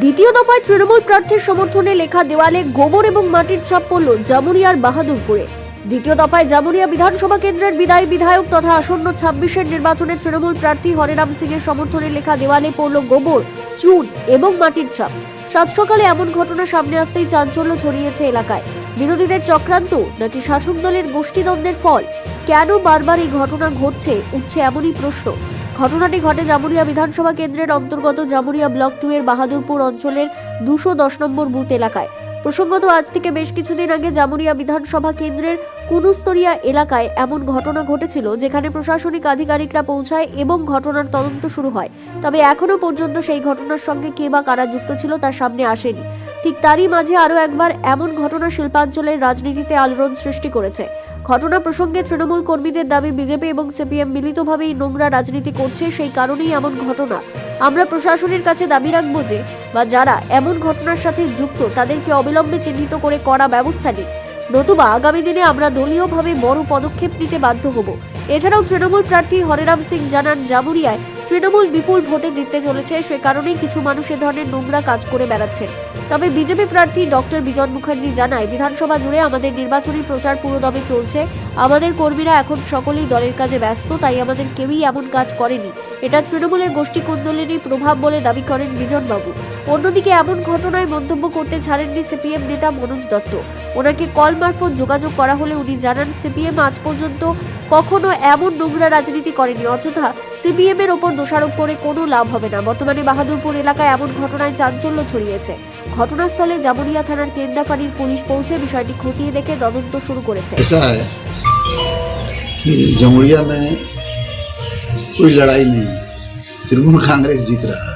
দ্বিতীয় দফায় তৃণমূল প্রার্থীর সমর্থনে লেখা দেওয়ালে গোবর এবং মাটির ছাপ পড়ল জামুরিয়ার বাহাদুরপুরে। দ্বিতীয় দফায় জামুরিয়া বিধানসভা কেন্দ্রের বিদায়ী বিধায়ক তথা আসন্ন 26-এর নির্বাচনে তৃণমূল প্রার্থী হরেরাম সিং এর সমর্থনে লেখা দেওয়ালে পড়ল গোবর, চুন এবং মাটির ছাপ। সাত সকালে এমন ঘটনা সামনে আসতেই চাঞ্চল্য ছড়িয়েছে এলাকায়। বিরোধীদের চক্রান্ত নাকি শাসক দলের গোষ্ঠীদ্বন্দ্বের ফল? কেন বারবার এই ঘটনা ঘটছে, উঠছে এমনই প্রশ্ন। ঘটনাটি ঘটে জামুরিয়া বিধানসভা কেন্দ্রের অন্তর্গত জামুরিয়া ব্লক 2 এর বাহাদুরপুর অঞ্চলের 210 নম্বর বুথ এলাকায়। প্রসঙ্গত, আজ থেকে বেশ কিছুদিন আগে জামুরিয়া বিধানসভা কেন্দ্রের কুনুস্তরিয়া এলাকায় এমন ঘটনা ঘটেছিল, যেখানে প্রশাসনিক আধিকারিকরা পৌঁছায় এবং ঘটনার তদন্ত শুরু হয়। তবে এখনো পর্যন্ত সেই ঘটনার সঙ্গে কে বা কারা যুক্ত ছিল তার সামনে আসেনি। ঠিক তারই মাঝে আরও একবার এমন ঘটনা শিল্পাঞ্চলের রাজনীতিতে আলোড়ন সৃষ্টি করেছে। ঘটনা প্রসঙ্গে তৃণমূল কর্মীদের দাবি, বিজেপি এবং সিপিএম মিলিতভাবেই নোংরা রাজনীতি করছে, সেই কারণেই এমন ঘটনা। আমরা প্রশাসনের কাছে দাবি রাখবো যে যারা এমন ঘটনার সাথে যুক্ত তাদেরকে অবিলম্বে চিহ্নিত করে কড়া ব্যবস্থা নিন, নতুবা আগামী দিনে আমরা দলীয়ভাবে বড় পদক্ষেপ নিতে বাধ্য হব। এছাড়াও তৃণমূল প্রার্থী হরেরাম সিং জানান, জামুরিয়ায় তৃণমূল বিপুল ভোটে জিততে চলেছে, সে কারণেই কিছু মানুষ এ ধরনের নোংরা কাজ করে বেড়াচ্ছেন। তবে বিজেপি প্রার্থী ডক্টর বিজন মুখার্জি জানায়, বিধানসভা জুড়ে আমাদের নির্বাচনী প্রচার পুরোদমে চলছে। আমাদের কর্মীরা এখন সকলেই দলের কাজে ব্যস্ত, তাই আমাদের কেউই এমন কাজ করেনি। এটা তৃণমূলের গোষ্ঠী কুন্দলেরই প্রভাব বলে দাবি করেন বিজনবাবু। অন্যদিকে এমন ঘটনায় মন্তব্য করতে ছাড়েননি সিপিএম নেতা মনোজ দত্ত। ওনাকে কল মারফত যোগাযোগ করা হলে উনি জানান, সিপিএম আজ পর্যন্ত কখনো এমন নোংরা রাজনীতি করেনি। অযথা সিপিএম এর ওপর দোষারোপ করে কোনো লাভ হবে না। বর্তমানে বাহাদুরপুর এলাকায় এমন ঘটনায় চাঞ্চল্য ছড়িয়েছে। ঘটনাস্থলে জামুরিয়া থানার কেন্দাফাড়ির পুলিশ পৌঁছে বিষয়টি খতিয়ে দেখে তদন্ত শুরু করেছে। জামুরিয়া में कोई लड़ाई नहीं, तृणमूल कांग्रेस जीत रहा है,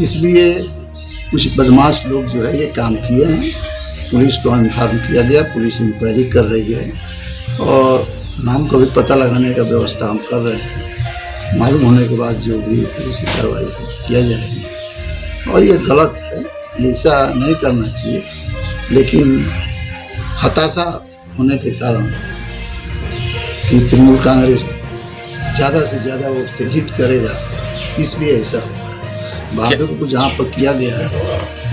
इसलिए कुछ बदमाश लोग जो है ये काम किए हैं। पुलिस को इन्फॉर्म किया गया, पुलिस इंक्वायरी कर रही है और नाम का भी पता लगाने का व्यवस्था हम कर रहे हैं। मालूम होने के बाद जो भी पुलिस की कार्रवाई किया जाएगी। और ये गलत है, ऐसा नहीं करना चाहिए, लेकिन हताशा होने के कारण कि तृणमूल कांग्रेस ज़्यादा से ज़्यादा वोट से लीड करेगा, इसलिए ऐसा हुआ। बहादुरपुर को जहाँ पर किया गया है,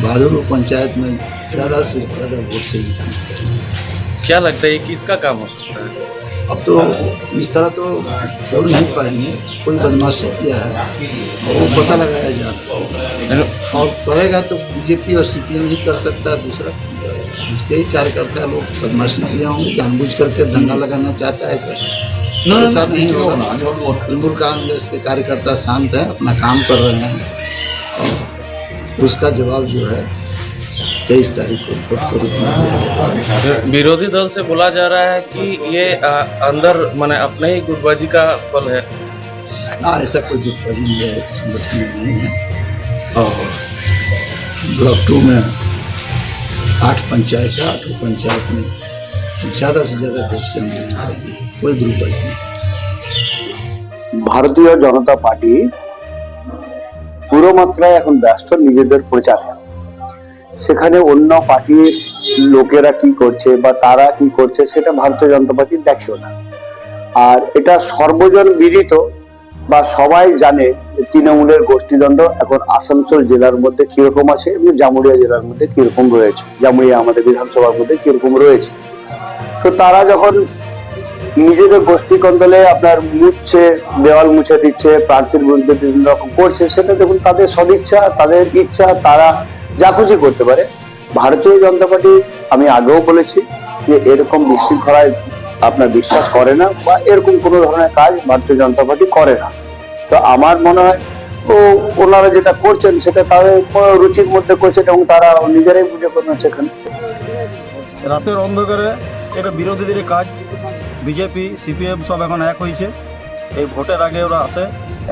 बहादुरपुर पंचायत में ज़्यादा से ज़्यादा वोट से लीड करेगा। क्या लगता है किसका काम हो सकता है? अब तो इस तरह तो बोल नहीं पाएंगे, कोई बदमाशी किया है और वो पता लगाया जा रहा है। और करेगा तो बीजेपी और सीपीएम ही कर सकता है, दूसरा उसके ही कार्यकर्ता लोग बदमाशी किए होंगे, जानबूझ करके दंगा लगाना चाहता है सर। ऐसा नहीं होगा। तृणमूल कांग्रेस के कार्यकर्ता शांत हैं, अपना काम कर रहे हैं और उसका जवाब जो है 23 तारीख को रिपोर्ट के रूप में दिया जाएगा। विरोधी दल से बोला जा रहा है कि ये अंदर माने अपने ही गुटबाजी का फल है। ना, ऐसा कोई गुटबाजी मेरे संगठन में नहीं है। और ब्लॉक 2 में 8 पंचायत है, 8 पंचायत में ज़्यादा से ज़्यादा वोट से हम जीतना रहेंगे, कोई ग्रुपबाजी नहीं। ভারতীয় জনতা পার্টি পুরো মাত্রায় এখন ব্যস্ত নিজেদের প্রচারে। সেখানে অন্য পার্টির লোকেরা কি করছে বা তারা কি করছে সেটা ভারতীয় জনতা পার্টি দেখেও না। আর এটা সর্বজন বিদিত বা সবাই জানে যে তৃণমূলের গোষ্ঠীদ্বন্দ্ব এখন আসানসোল জেলার মধ্যে কিরকম আছে এবং জামুরিয়া জেলার মধ্যে কিরকম রয়েছে, জামুরিয়া আমাদের বিধানসভার মধ্যে কিরকম রয়েছে। তো তারা যখন নিজেদের গোষ্ঠী কন্দলে আপনার মুছছে, দেওয়াল মুছে দিচ্ছে, প্রার্থীর বিরুদ্ধে বিভিন্ন রকম করছে, সেটা দেখুন তাদের সদিচ্ছা, তাদের ইচ্ছা, তারা যা খুশি করতে পারে। ভারতীয় জনতা পার্টি, আমি আগেও বলেছি যে এরকম বিশৃঙ্খলায় আপনার বিশ্বাস করে না বা এরকম কোনো ধরনের কাজ ভারতীয় জনতা পার্টি করে না। তো আমার মনে হয় ওনারা যেটা করছেন সেটা তাদের রুচির মধ্যে করছেন এবং তারা নিজেরাই বুঝে করছেন। সেখানে রাতের অন্ধকারে এটা বিরোধীদের কাজ। বিজেপি সিপিএম সব এখন এক হয়েছে। এই ভোটের আগে ওরা আসে,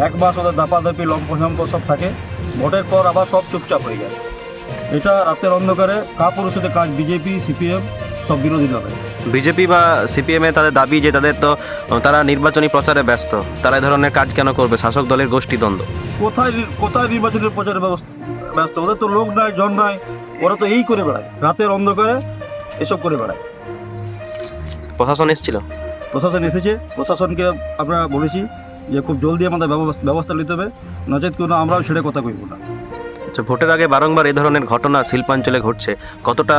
এক মাস ওদের দাপাদাপি লম্প সব থাকে, ভোটের পর আবার সব চুপচাপ হয়ে যায়। এটা রাতের অন্ধকারে কাপুরুষদের কাজ। বিজেপি সিপিএম সব বিরোধী দলের। বিজেপি বা সিপিএম এ তাদের দাবি যে তারা নির্বাচনী প্রচারে ব্যস্ত, তারা এই ধরনের কাজ কেন করবে? শাসক দলের গোষ্ঠীদ্বন্দ্ব। কোথায় নির্বাচনী প্রচারে ব্যস্ত? ওদের তো লোক নাই, জন নাই, ওরা তো এই করে বেড়ায়, রাতের অন্ধকারে এসব করে বেড়ায়। প্রশাসন এসেছিল? প্রশাসন এসেছে। প্রশাসনকে আমরা বলেছি যে খুব জলদি আমাদের ব্যবস্থা নিতে হবে, নচেত কেউ আমরাও ছেড়ে কথা কইব না। আচ্ছা, ভোটের আগে বারংবার এই ধরনের ঘটনা শিল্পাঞ্চলে ঘটছে, কতটা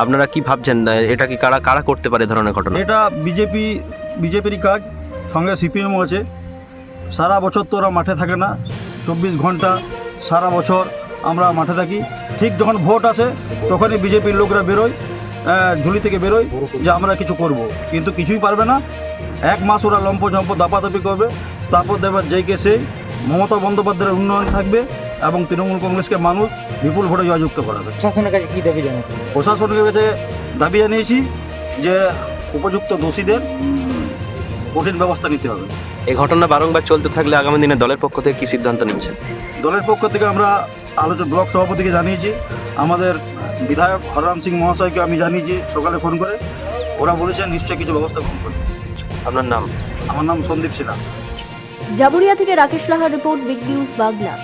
আপনারা কি ভাবছেন, এটা কি কারা কারা করতে পারে এই ধরনের ঘটনা? এটা বিজেপিরই কাজ, সঙ্গে সিপিএমও আছে। সারা বছর তো ওরা মাঠে থাকে না, 24 ঘন্টা সারা বছর আমরা মাঠে থাকি। ঠিক যখন ভোট আসে তখনই বিজেপির লোকরা বেরোয়, ঝুলি থেকে বেরোয় যে আমরা কিছু করব, কিন্তু কিছুই পারবে না। 1 মাস ওরা লম্পঝম্প দাপাদাপি করবে, তারপর দেবার যেইকে সেই মমতা বন্দ্যোপাধ্যায়ের উন্নয়ন থাকবে এবং তৃণমূল কংগ্রেসকে মানুষ বিপুল ভোটে জয়যুক্ত করাবে। প্রশাসনের কাছে কি দাবি জানাচ্ছেন? প্রশাসনের কাছে দাবি জানিয়েছি যে উপযুক্ত দোষীদের কঠিন ব্যবস্থা নিতে হবে। এই ঘটনা বারংবার চলতে থাকলে আগামী দিনে দলের পক্ষ থেকে কি সিদ্ধান্ত নিচ্ছেন? দলের পক্ষ থেকে আমরা ব্লক সভাপতিকে জানিয়েছি, আমাদের বিধায়ক হররাম সিং মহাশয়কে আমি জানিয়েছি সকালে ফোন করে, ওরা বলেছেন নিশ্চয়ই কিছু ব্যবস্থা গ্রহণ করবে। আপনার নাম? আমার নাম সন্দীপ সিনহা। জামুরিয়া থেকে রাকেশ লাহার রিপোর্ট, বিগ নিউজ বাংলা।